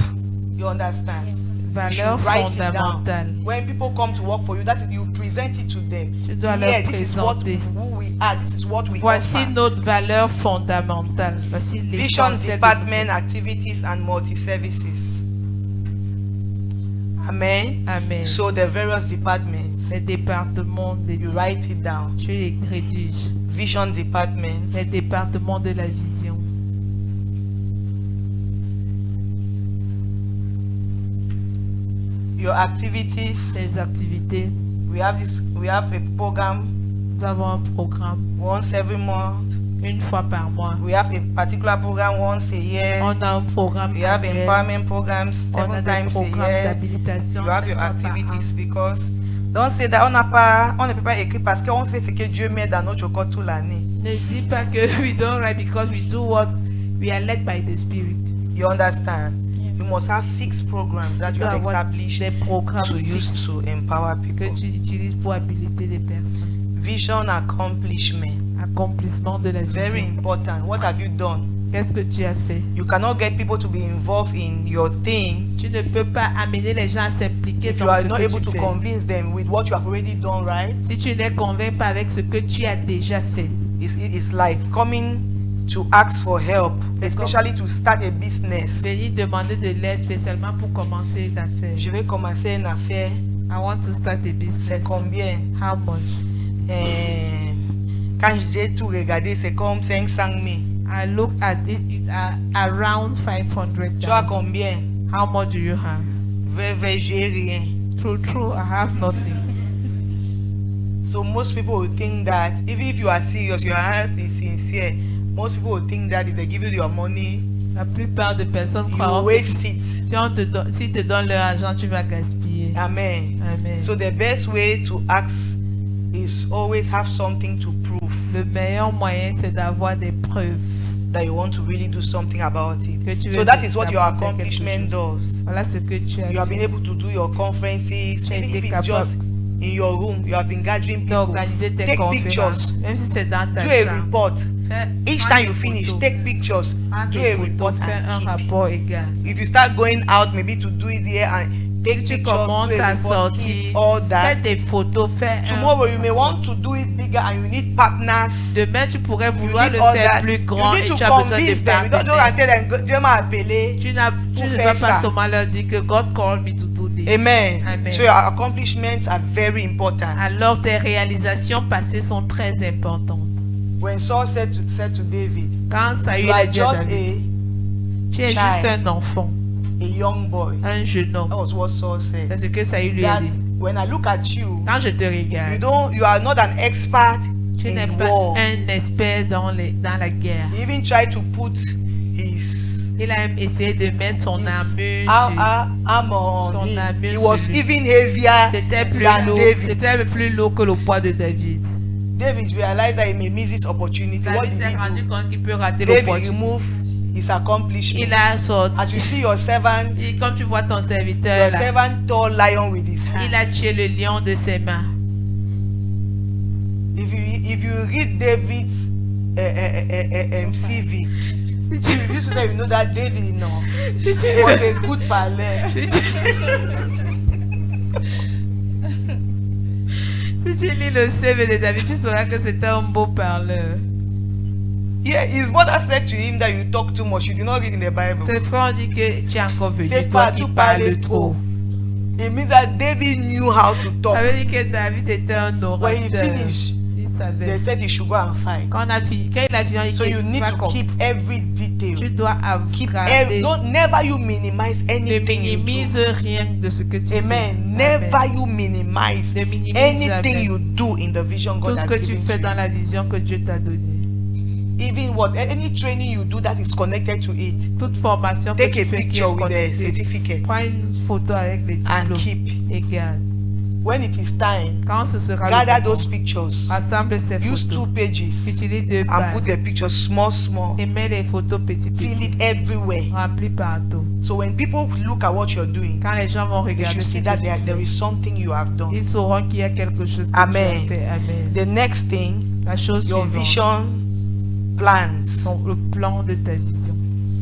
You understand? Yes. You valeur should write it down. fondamentale, When people come to work for you, that is, you present it to them. tu dois Here, leur this is what présenter. who we are. This is what we Voici offer. notre valeur fondamentale. Voici Vision l'essentiel de department activities and multi-services. Amen. notre- Amen. So the various departments, Les départements de you write it down. tu les rédiges. Vision departments, Les départements de la vision. your activities. Les activités. We have a program Nous avons un programme once every month. une fois par mois. We have a particular program once a year. On a un programme We have annuel. empowerment programs On a 7 des times a programmes year. d'habilitation. You have your 5 fois par activities because don't say that on ne peut pas écrire parce qu'on fait ce que Dieu met dans notre code toute l'année. an. Ne dis pas que we don't write because we do what we are led by the Spirit. You understand? Yes. You must have fixed programs that you dois have avoir established des programmes to use fixes to empower que people. tu utilises pour habiliter les personnes. Vision accomplishment. Accomplissement de la Very vision. important. What have you done? Qu'est-ce que tu as fait? You cannot get people to be involved in your thing Tu ne peux pas amener les gens à s'impliquer if you dans are ce not que able tu to fais. convince them with what you have already done, right? Si tu ne les convaincs pas avec ce que tu as déjà fait, It's like coming to ask for help, especially to start a business. venir demander de l'aide spécialement pour commencer une affaire. Je vais commencer une affaire. I want to start a business. C'est combien? How much? Quand j'ai tout regardé, c'est comme 500 000. I look at it, it's around Tu as 500,000. combien? How much do you have? J'ai rien. True, I have nothing. So most people will think that even if you are serious, your heart is sincere, most people will think that if they give you your money, La plupart des personnes you croient que waste it. si te donnent leur argent, tu vas gaspiller. Amen. Amen. So the best way to ask is always have something to prove Le meilleur moyen, c'est d'avoir des preuves. that you want to really do something about it. Que tu So veux that is what your vraiment faire accomplishment quelque chose. does. Voilà ce que tu as You have fait. been able to do your conferences, Tu as even été if it's capable just in your room, you have been gathering people. D'organiser tes Take conférences, pictures, même si c'est dans ta do a chambre. report. Fais- Each prends time des you finish, photos. take pictures, Prends do des a report photos, fais un and keep. rapport égal. If you start going out, maybe to do it here and take Si tu pictures, do commences a à report, sortir, keep all fais that. des photos, fais Tomorrow you may rapport. want to do it bigger and you need partners. Demain, tu pourrais You vouloir need le all faire that. plus You grand need et to tu as besoin de convince them. You don't partenaires. tell them, Dieu m'a appelé Tu pour ne faire vas pas ça. seulement leur dire que God called me to do this. Amen. Amen. So your accomplishments are very important. Alors tes réalisations passées sont très importantes. When Saul said to David, Quand Saül you a are dit à just David, tu es child. juste un enfant, a young boy. un jeune That homme. was what Saul C'est said. ce que Saül lui a That dit. when I look at you, Quand je te regarde, you are not an expert tu n'es in pas war. un expert dans la guerre. He even tried to put his Il a même essayé de mettre son armure armor Son on him. armure He was sur lui. even heavier C'était plus than lourd. David. C'était plus lourd que le poids de David. David realized that he may miss this opportunity. What David did s'est rendu he do? compte qu'il peut rater David l'opportunité. removed his accomplishment. Il a sorti. As you see your servant, Et comme tu vois ton your serviteur là, servant tore lion with his il a hands. tué le lion de ses mains. If you read David's CV, you should you know that David, no, he was a good parler. Si tu lis le CV de David, tu sauras que c'était un beau parleur. Yeah, his mother said to him that you talk too much. You did not read in the Bible. Ses frères ont dit que tu es encore venu. C'est Toi pas qui tout parles parler trop. trop. It means that David knew how to Ça talk. veut dire que David était un When he orateur. finished, Il they savait. said he should go and fight. Quand il a fini, il So dit you need to keep every tu detail. dois Keep garder. never you minimize Ne anything you minimise do. rien de ce que tu Amen. fais. Never you minimize Ne minimise anything jamais you do in the vision tout God ce has que tu given fais to dans you. la vision que Dieu t'a donnée. Even any training you do that is connected to it. Toute formation que Take tu a fais qui est picture with the connectée. certificate Prends une photo avec les and diplômes keep. et garde. When it is time, Quand ce sera le gather moment, those pictures. rassemble ces Use 2 photos. pages Utilise 2 and put pages the pictures small. et mets les photos Fill petit. it everywhere. Remplis partout. So when people look at what you're doing, Quand les gens vont they regarder should ce see que that tu there fais, is something you have done. ils sauront qu'il y a quelque chose que Amen. tu as fait. Amen. The next thing, La chose your suivante, vision plans. le plan de ta vision.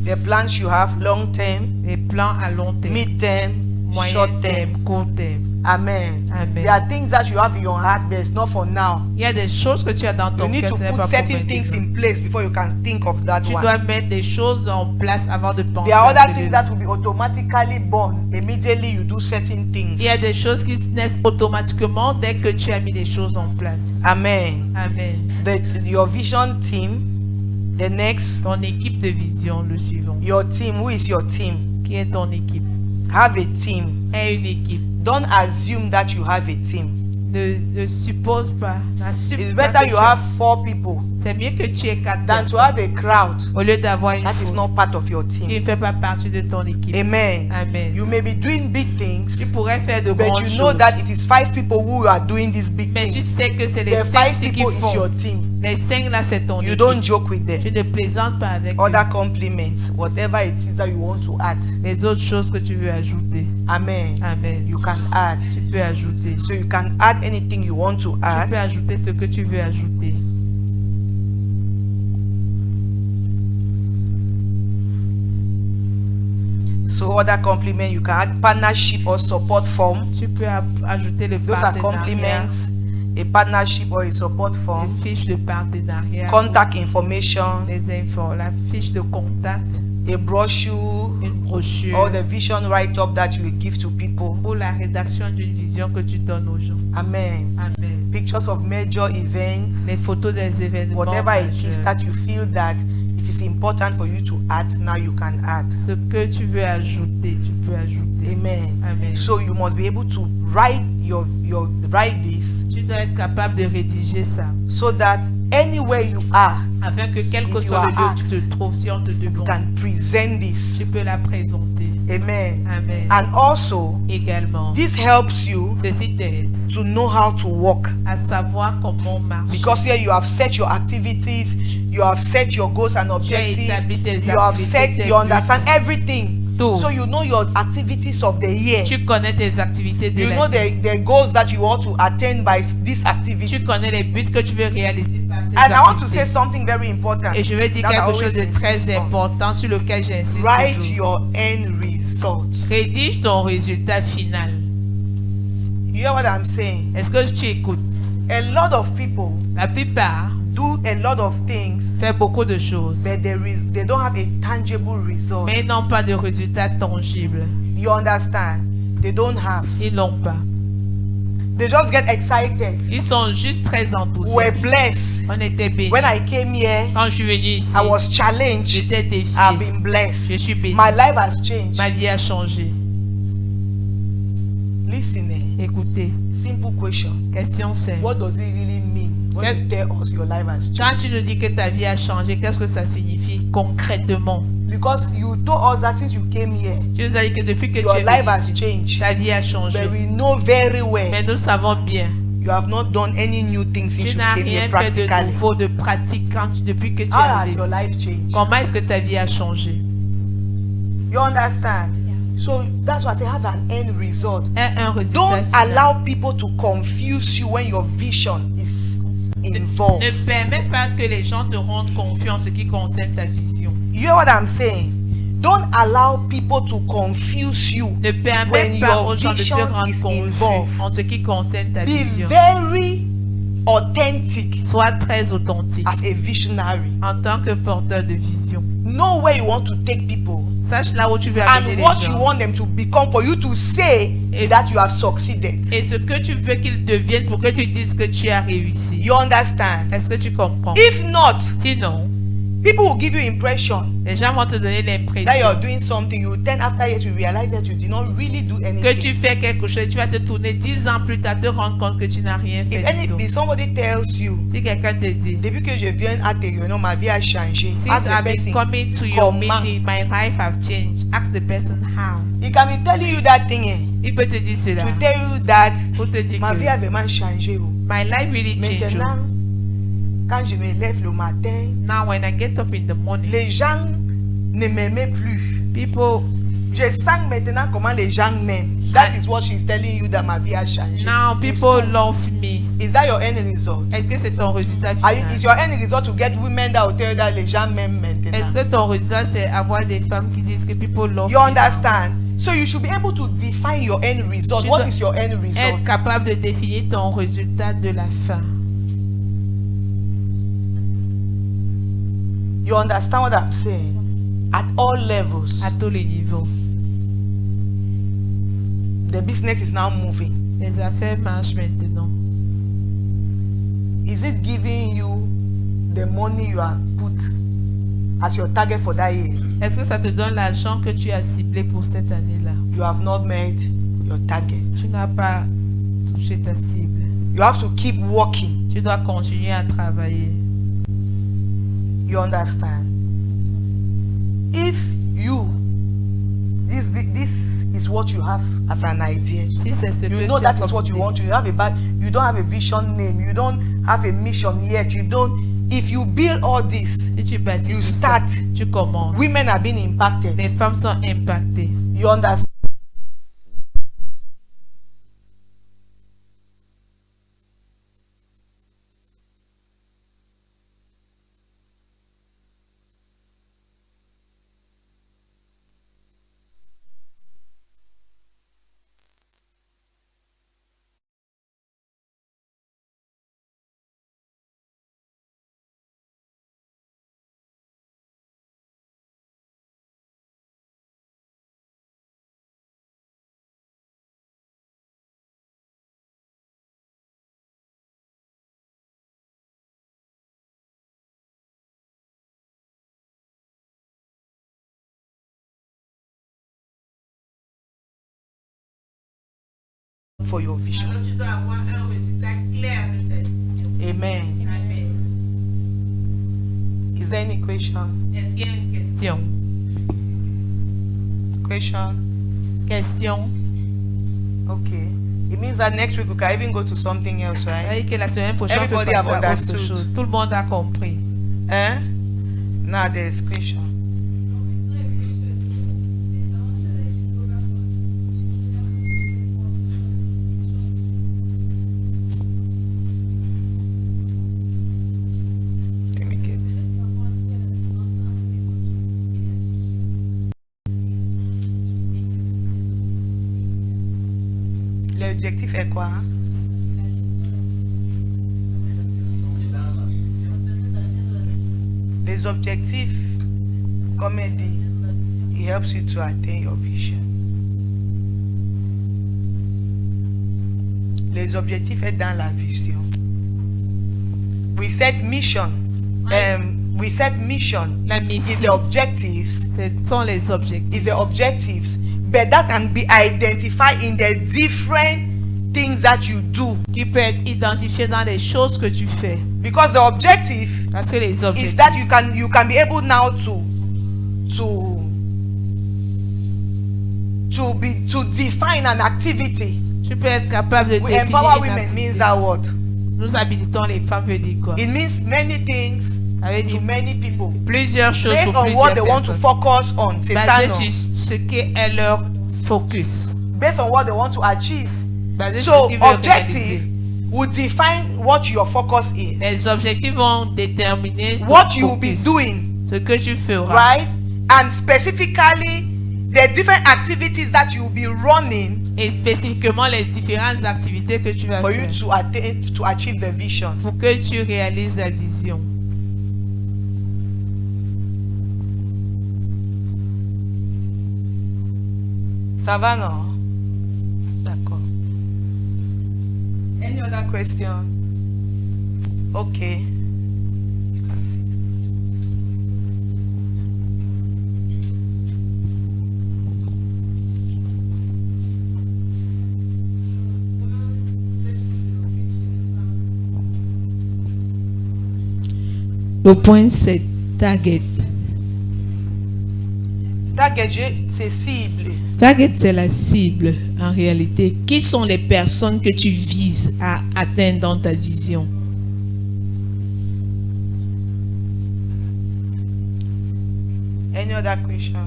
The plans you have long term, Les plans à long terme, mid term, moyen short terme, term. court terme. Amen. Amen. There are things that you have in your heart, but it's not for now. Il y a des choses que tu as dans You ton need cœur, to ce n'est put pas pour certain things maintenant. in place before you can think of that Tu one. dois mettre des choses en place avant de penser There are à other things celui-là. that will be automatically born immediately you do certain things. Il y a des choses qui naissent automatiquement dès que tu as mis les choses en place. Amen. Amen. Your vision team, the next, Ton équipe de vision, le suivant. your team, who is your team? Qui est ton équipe? Have a team. Est une équipe. Don't assume that you have a team. Ne suppose pas. N'assume It's pas better que you tu as- have 4 people C'est mieux que tu aies 4 than to personnes have a crowd au lieu d'avoir une that is foule not part of your qui team. ne fait pas partie de ton équipe. Amen. Amen. You may be doing big Tu things, pourrais faire de but grandes you know choses. that it is 5 people who are doing these big Mais tu things. sais que c'est les The 5 5 qui people is your font. team. Les 5 là, c'est ton You équipe. don't joke with them. Tu ne plaisantes pas avec eux. Other compliments, whatever it is that you want to add. Les autres choses que tu veux ajouter. Amen. Amen. You can add. Tu peux ajouter. So you can add anything you want to Tu peux add. ajouter ce que tu veux ajouter. So other compliment, you can add partnership or support form. Tu peux ajouter le Those are partenariat, compliments, a partnership or a support form. les fiches de partenariat, Contact information, les infos, la fiche de contact, a brochure, une brochure or the vision write-up that you will give to people. ou la rédaction d'une vision que tu donnes aux gens. Amen. Amen. Pictures of major events, Les photos des événements whatever it is majeurs. that you feel that it is important for you to add, now you can add. Ce que tu veux ajouter, tu peux ajouter. Amen. Amen. So you must be able to write write this Tu dois être capable de rédiger ça so that anywhere you are, afin que quel que If soit you le are lieu où tu te asked, trouves, si on te you demande, can present this. tu peux la présenter. Amen. Amen. And also, Également, this helps you ceci t'aide to know how to walk. à savoir comment marcher. Because here you have set your activities, you have set your goals and objectives, établi tes you have activités, set, tes you understand buts. everything. Tout. So you know your activities of the year. Tu connais tes activités de You know l'année. the goals that you want to attain by this activity. Tu connais les buts que tu veux réaliser par ces And I want to activités. say something very important. Et je veux dire that I quelque always chose de insist très on. important sur lequel j'insiste Write toujours. your end result. Rédige ton résultat final. You hear what I'm saying? Est-ce que tu écoutes? A lot of people La plupart do a lot of things, font beaucoup de choses, but they don't have a tangible result. mais ils n'ont pas de résultat tangible. You understand? They don't have. Ils n'ont pas. They just get excited. Ils sont juste très We're enthousiastes. blessed. On était bénis. When I came here, Quand je suis venue ici, I was challenged. j'étais I've défiée. been blessed. Je suis bénie. My life has changed. Ma vie a changé. Listen, Écoutez, simple question. question simple. What does it really mean when you tell us your life has changed? Quand tu nous dis que ta vie a changé, qu'est-ce que ça signifie concrètement? Because you told us that since you came here, Tu nous as dit que depuis que your tu es life venu has ici, changed. ta vie a changé. But we know very well Mais nous savons bien, you have not done any new things since tu you n'as came here rien fait de practically. nouveau, de pratique depuis que tu es How has arrivé. your life changed? Comment est-ce que ta vie a changé? You understand? So that's why I say have an end result. Un résultat Don't final. allow people to confuse you when your vision is involved. Ne permets pas que les gens te rendent confiance en ce qui concerne ta vision. You hear what I'm saying? Don't allow people to confuse you Ne permets when pas your aux gens de te vision rendre is confus involved. en ce qui concerne ta Be vision. very authentic Sois très authentique as a visionary. en tant que porteur de vision. Know where you want to take people Sache là où tu veux amener and les what you gens. want them to become for you to say Et- that you have succeeded. Et ce que tu veux qu'ils deviennent pour que tu dises que tu as réussi. You understand? Est-ce que tu comprends? If not, Sinon, people will give you impression les gens vont te donner that l'impression you're doing something. You then after years you realize that you did not really do que anything. tu fais quelque chose. Tu vas te tourner 10 ans plus tard, te rendre compte que tu n'as rien If fait du tout. if somebody tells you, Si quelqu'un te dit, depuis que je viens à tes réunions, ma vie a changé. Ask since the I've been person, coming to your comment? meeting, my life has changed. Ask the person how. He can be telling you that thing Il peut te dire cela. to tell you that Pour te dire ma vie a que vraiment changé. my life really changed. Maintenant, quand je me lève le matin, Now when I get up in the morning, les gens ne m'aimaient plus. people Je sens maintenant comment les gens m'aiment. That is what she's telling you, that ma vie a changé. now It's people true. love me. Is that your end result? Est-ce que c'est ton résultat Is final? your end result to get women that will tell you that les gens m'aiment Est-ce maintenant? que ton résultat c'est avoir des femmes qui disent que people love You me? understand? So you should be able to define your end result. Tu What dois is your end Être result? capable de définir ton résultat de la fin. You understand what I'm saying? At all levels, À tous les niveaux. the business is now moving. Les affaires marchent maintenant. Is it giving you the money you have put as your target for that year? Est-ce que ça te donne l'argent que tu as ciblé pour cette année-là? You have not met your target. Tu n'as pas touché ta cible. You have to keep working. Tu dois continuer à travailler. You understand? If this is what you have as an idea, Si c'est ce que you know tu as that is what comme you idée. want. You don't have a vision name. You don't have a mission yet. If you build all this, Si tu bâtis you tout start. ça, tu commences. Women are being impacted. Les femmes sont impactées. You understand? For your vision. tu dois avoir un résultat clair de ta vision. Amen. Amen. Is there any question? Est-ce qu'il y a une question? Question? Question? Okay. It means that next week we can even go to something else, Ça right? veut dire que la semaine prochaine, on peut Everybody passer have à autre understood. chose. Tout le monde a compris. Eh? Now there's question. Let me get it. L'objectif est quoi? Hein? Les objectifs, comme elle dit, it helps you to attain your vision. Les objectifs est dans la vision. We set mission. We set mission. La Is mission, the objectives. ce sont les objectifs. Is the objectives. But that can be identified in the different things that you do. Qui peut être identifié dans les choses que tu fais. Because the objective Parce que les is objectifs, that you can be able now to define an activity. tu peux être capable de We définir empower une women activité. means that what? Nous habilitons les femmes veut dire quoi? It means many things Ça veut to dire many people plusieurs choses based pour on what plusieurs they want to personnes. focus on. C'est ça, Basé non? sur ce qui est leur focus. Based on what they want to achieve. Basé sur ce So qu'ils veulent objective réaliser. will define what your focus is. Les objectifs vont déterminer ton What you will be focus. doing, Ce que tu feras. right? and specifically the different activities that you will be running Et spécifiquement les différentes activités que tu vas for faire you to achieve the vision. pour que tu réalises la vision. Ça va, non? D'accord. Any other question? Okay. You can sit. Le point c'est target. Target, c'est cible. Target, c'est la cible en réalité. Qui sont les personnes que tu vises à atteindre dans ta vision? Any other question?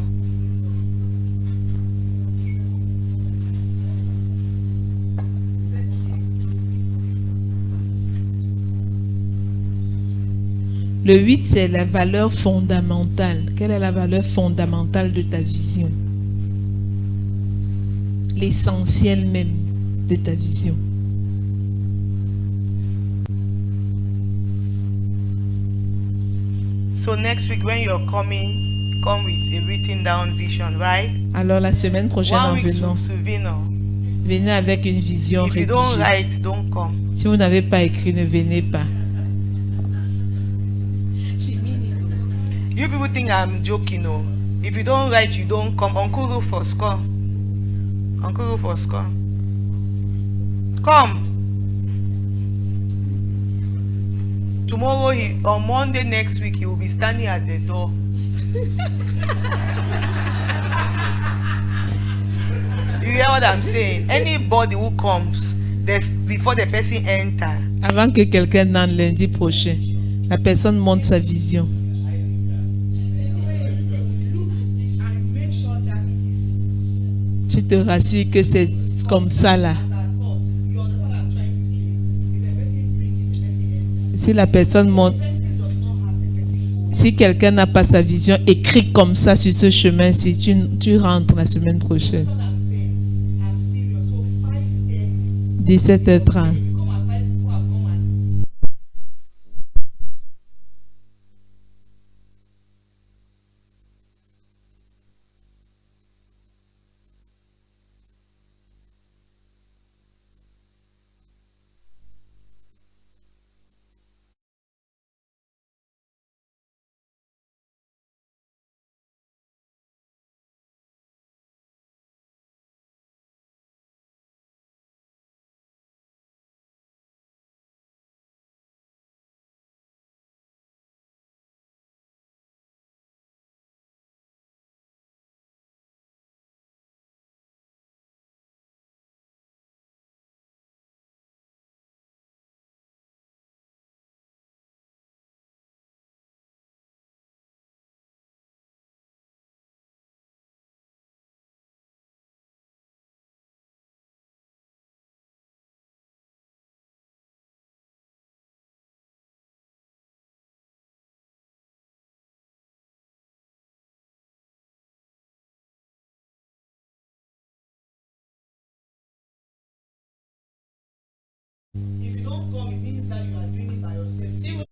Le 8, c'est la valeur fondamentale. Quelle est la valeur fondamentale de ta vision? L'essentiel même de ta vision. So next week when you're coming, come with a written down vision, right? Alors la semaine prochaine, en 1 week venant, venez avec une vision If you don't rédigée. write, don't come. Si vous n'avez pas écrit, ne venez pas. You people think I'm joking, no? If you don't write, you don't come. Uncle Rufus, come. Uncle Rufus, come. Come. Tomorrow, on Monday next week, he will be standing at the door. You hear what I'm saying? Anybody who comes, before the person enter, Avant que quelqu'un n'entre lundi prochain, la personne montre sa vision. Tu te rassures que c'est comme ça là. Si la personne montre, si quelqu'un n'a pas sa vision, écrit comme ça sur ce chemin, si tu rentres la semaine prochaine. 17h30. if you don't come, it means that you are doing it by yourself.